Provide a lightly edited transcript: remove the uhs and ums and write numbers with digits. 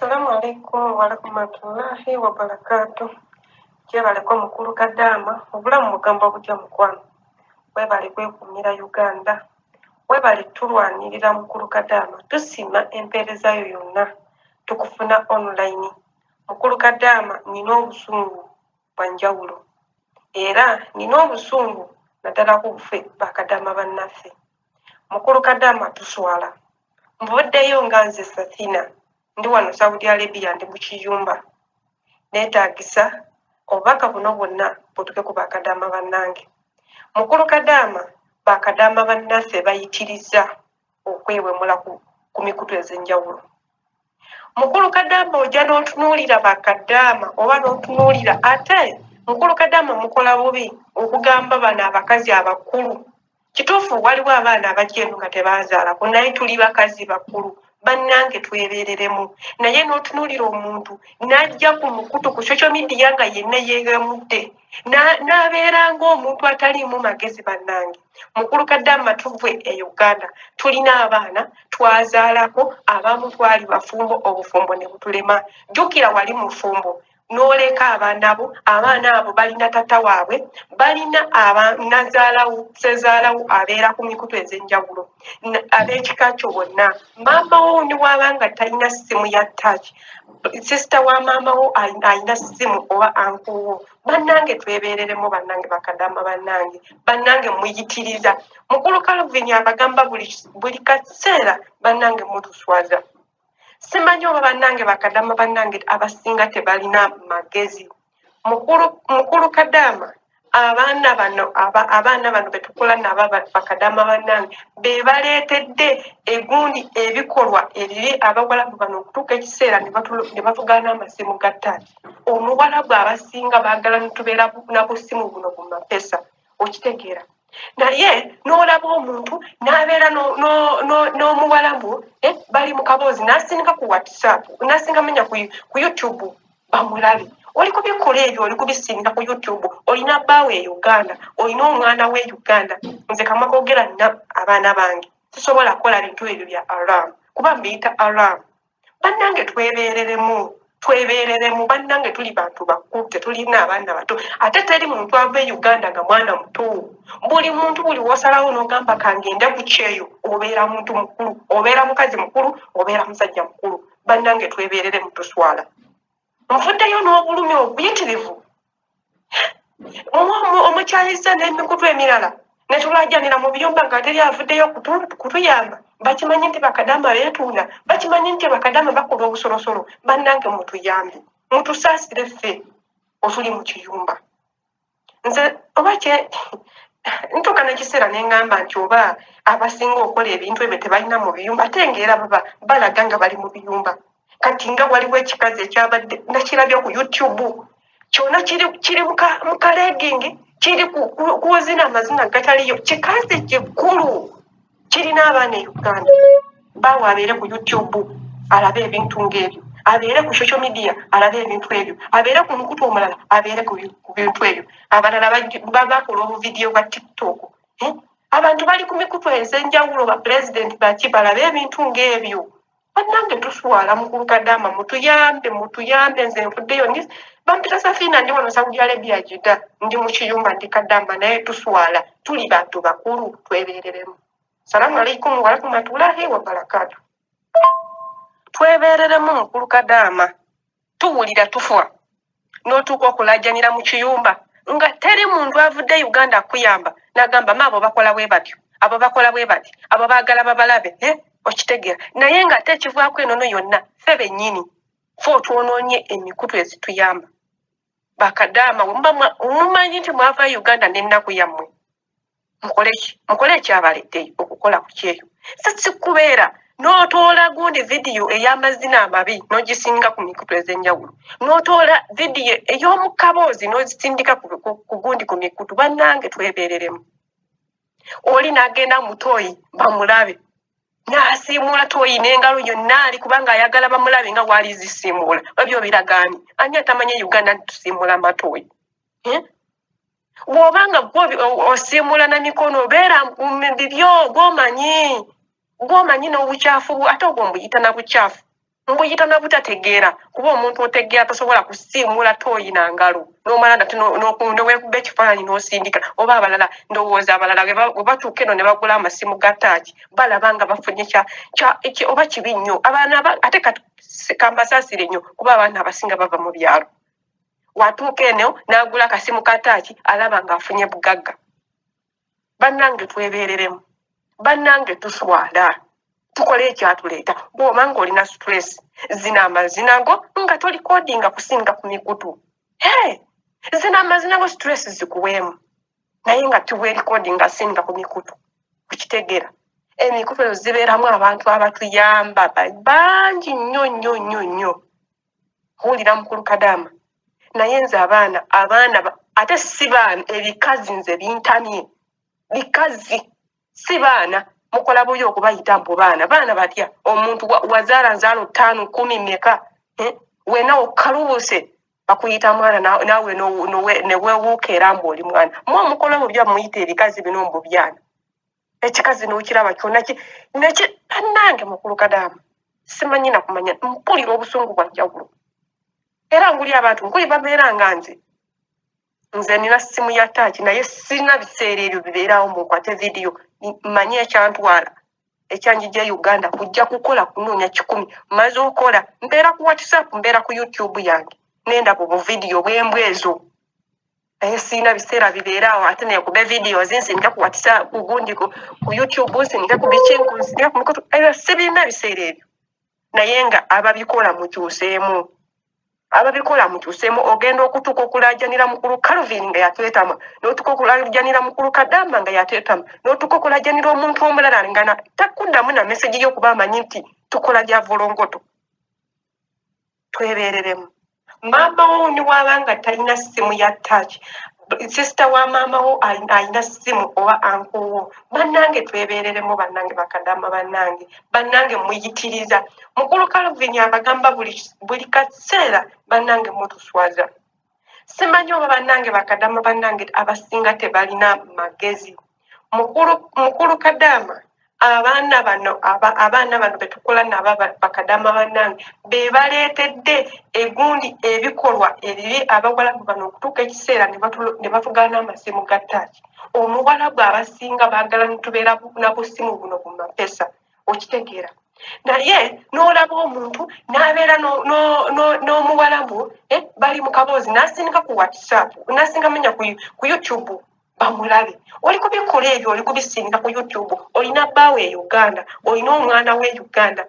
Assalamu alaikum warahmatullahi wabarakatuh. Kyebaleko mukulu Kadaama obulamu mugamba butya mukwano. Webale kwekumira Uganda. Webale tulwanirira mukulu Kadaama. Tusima empeereza yo yonna tukufuna online. Mukulu Kadaama nina obusungu bwa njawulo. Era nina obusungu naddala ku bufe bakadaama bannaffe. Mukulu Kadaama tuswala. Mbuddeyo nga nze Sathina. Ndi wano Saudi Arabia ndi mu kiyumba. Neetaagisa obubaka buno bwonna butuke ku bakadaama bannange. Mukulu Kadaama bakadaama bannaffe bayitiriza okwewemula ku mikutu ez'enjawulo. Mukulu Kadaama ojja n'otunuulira bakadaama oba n'otunuulira ate Mukulu Kadaama mukola bubi okugamba bano abakazi abakulu. Kituufu waliwo abaana abajja nga tebazaalako naye tuli bakazi bakulu. Bannange twebereremu naye n'otunuulira omuntu n'ajja ku mukutu ku social media nga yenna yeegamudde n'abeera ng'omuntu ataliimu magezi. Bannange Mukulu Kadaama tuve e Uganda tulina abaana twazaalako abamu twali bafumbo obufumbo ne butulema. Jjukira wali mufumbo n'oleka abaana abo balina tata waabwe balina nazaalawo sezaalawo abeera ku mikutu ez'enjawulo ab'ekika kyo bonna. Maama wo ni wabanga talina ssimu ya touch, sisita wa maama wo alina ssimu oba ankuwo. Bannange twebereremu bannange bakadaama bannange muyitiriza. Mukulu Calvin abagamba buli kaseera bannange mutuswaza. Simanyi oba bannange bakadaama bannange abasinga tebalina magezi. Mukulu Kadaama abaana bano betukola nabo bakadaama bannange be baleetedde egundi ebikolwa ebibi abawalabu bano okutuuka ekiseera ne batugaana amasimu ga ttaaki. Omuwalabu abasinga baagala nitubeera na busimu buno bu mapesa okitegeera. Naye n'olaba omuntu n'abeera n'omuwalabu bali mu kaboozi n'asinga ku WhatsApp n'asinga menya ku YouTube bamulabe. Oli kubikola ebyo oli kubisinga ku YouTube. Olina bbaawe e Uganda, olina omwana we Uganda. Nze kamwa koogera nina abaana bange sisobola kukola bintu ebyo bya alarm kuba mbiyita alarm. Bannange twebereremu bannange tuli bantu bakulu tetulina abaana bato. Ate teri muntu ava e Uganda nga mwana muto. Buli muntu buli wosalawo n'ogamba kangende ku kyeyo obeera muntu mukulu, obeera mukazi mukulu, obeera musajja mukulu. Bannange twebereremu tuswala. Nfuddeyo n'obulumi obuyitirivu. Omukyaliza n'emikutu emirala ne tulajjanira mu biyumba nga teri avuddeyo kutuyamba. Bakimanyi nti bakadaama beetunda, bakimanyi nti bakadaama bakola obusolosolo. Bannange mutuyambe, mutusaasire ffe otuli mu kiyumba. Nze oba ntuuka n'ekiseera ne ŋŋamba nti oba abasinga okukola ebintu ebyo tebalina mu biyumba ate ng'era balaga nga bali mu biyumba. Kati nga waliwo ekikazi ekyabadde nakirabye ku YouTube kyonna kiri mu kalegingi kiri kuwozina amazina gataliyo. Kikazi kikkulu kirina abaana e Uganda. Baawe abeere ku YouTube alabe ebintu ng'ebyo, abeere ku social media alabe ebintu ebyo, abeere ku mukutu omulala abeere ku bintu ebyo. Abalala bakola obuvidiyo bwa TikTok. Abantu bali ku mikutu ez'enjawulo ba pulezidenti baki balabe ebintu ng'ebyo. Bannange tuswala. Mukulu Kadaama mutuyambe. Nze nfuddeyo bampita Safiina ndi wano Saudi Arabia Jeddah ndi mu kiyumba ndi Kadaama naye tuswala. Tuli bantu bakulu twebereremu. Salamu alaikum warahmatullahi wabarakatuh. Twebereremu Mukulu Kadaama tuwulira tufa n'otuuka okulajjanira mu kiyumba nga teri muntu avudde Uganda akuyamba n'agamba maabo bakola bwe batyo, abo bakola bwe bati, abo baagala babalabe. Okitegeera naye nga ate ekivaako enono yonna ffe bennyini ffe otwonoonye emikutu ezituyamba. Bakadaama mumanyi nti mwava Uganda n'ennaku yammwe mukole ekyabaleddeyo okukola ku kyeyo. Sikubeera n'otoola gundi vidiyo ey'amazina amabi n'ogisinga ku mikutu ez'enjawulo, n'otoola vidiyo ey'omu kaboozi n'ozisindika ku gundi ku mikutu. Bannange twebereremu. Oli n'agenda mutooyi bamulabe n'asiimuula tooyi n'engalo yonna ali kubanga ayagala bamulabe nga waali zisiimuula. Ebyo biragaani ani atamanye Uganda ntitusiimuula matooyi. Bw'obanga osiimuula na mikono obeera bibyo gw'omanyi n'obukyafu ate ogwo mbuyita na bukyafu. mbuyita na butategeera kuba omuntu otegeera tosobola kusiimula tooyina ngalo n'omala nati nowekuba ekifaananyi n'osindika oba abalala ndowooza abalala bwe batuuka eno ne bagula amasimu ga taaki balaba nga bafunye oba kibi nnyo abaana ate kambasaasire nnyo kuba abaana abasinga bava mu byalo watuuka eno n'agula akasimu ka taaki alaba ng'afunye bugagga bannange twebeereremu bannange tuswala tukole ekyatuleeta bw'oba ng'olina stress zina amazina go nga tolikodinga kusinga ku mikutu zina amazina go stress zikuweemu naye nga tiweerikodinga singa ku mikutu kukitegera emikutu ezo zibeeramu abantu abatuyamba bangi nnyo nnyo nnyo nnyo huulira mukulu Kadaama naye nze abaana ate si baana ebikazi nze bintamye bikazi si baana mukola buyo okubayita mbu baana batya omuntu wazaala nzaalo 5 10 meka wena okaluuse bakuyita mwana naawe neweewuuka era mbu oli mwana mukola bubya muyita ebikazi bino mbu byana ekikazi n'okiraba kyonna bannange mukulu Kadaama simanyi na kumanya mpulira obusungu bwa njawulo era nguli abantu nkuli babeera nga nze nina simu ya taaki naye sirina biseera ebyo bibeerawo munkwate vidiyo mmanyi ekyantwala ekyanjija Uganda kujja kukola kunoonya 10 maze okola mbeera ku WhatsApp mbeera ku YouTube yange nendaba obuvidiyo bwembwa ezo naye sirina biseera bibeerawo ate nekube vidiyo nsindika ku WhatsApp gundi ku YouTube nsindika ku bikinku nsindika ku mikoto sibirina biseera ebyo naye nga ababikola mukyuseemu ogenda okutuuka okulaajanira mukulu Calvin nga yatwetama n'otuuka okulaajanira mukulu Kadaama nga yatwetama n'otuuka okulaajanira omuntu omulala nga takuddamu na meseji y'okuba amanyi nti tukola bya volongoto twebeereremu maama wo ni wabanga talina simu ya taaki sisita wa maama wo alina simu oba ankowo bannange twebeereremu bannange Bakadaama bannange muyitiriza mukulu Calvin abagamba buli kaseera bannange mutuswaza simanyi oba bannange Bakadaama bannange abasinga tebalina magezi mukulu Kadaama abaana bano betukola nabo Bakadaama bannange be baleetedde egundi ebikolwa ebibi abawalabu bano okutuuka ekiseera ne batugaana amasimu ga taaki omuwalabu abasinga baagala nitubeera na busimu buno bu mapesa okitegeera naye n'olaba omuntu n'abeera n'omuwalabu bali mu kaboozi n'asindika ku WhatsApp n'asinga menya ku YouTube bamulabe oli kubikola ebyo oli kubisindika ku YouTube olina bbaawe e Uganda olina omwana we Uganda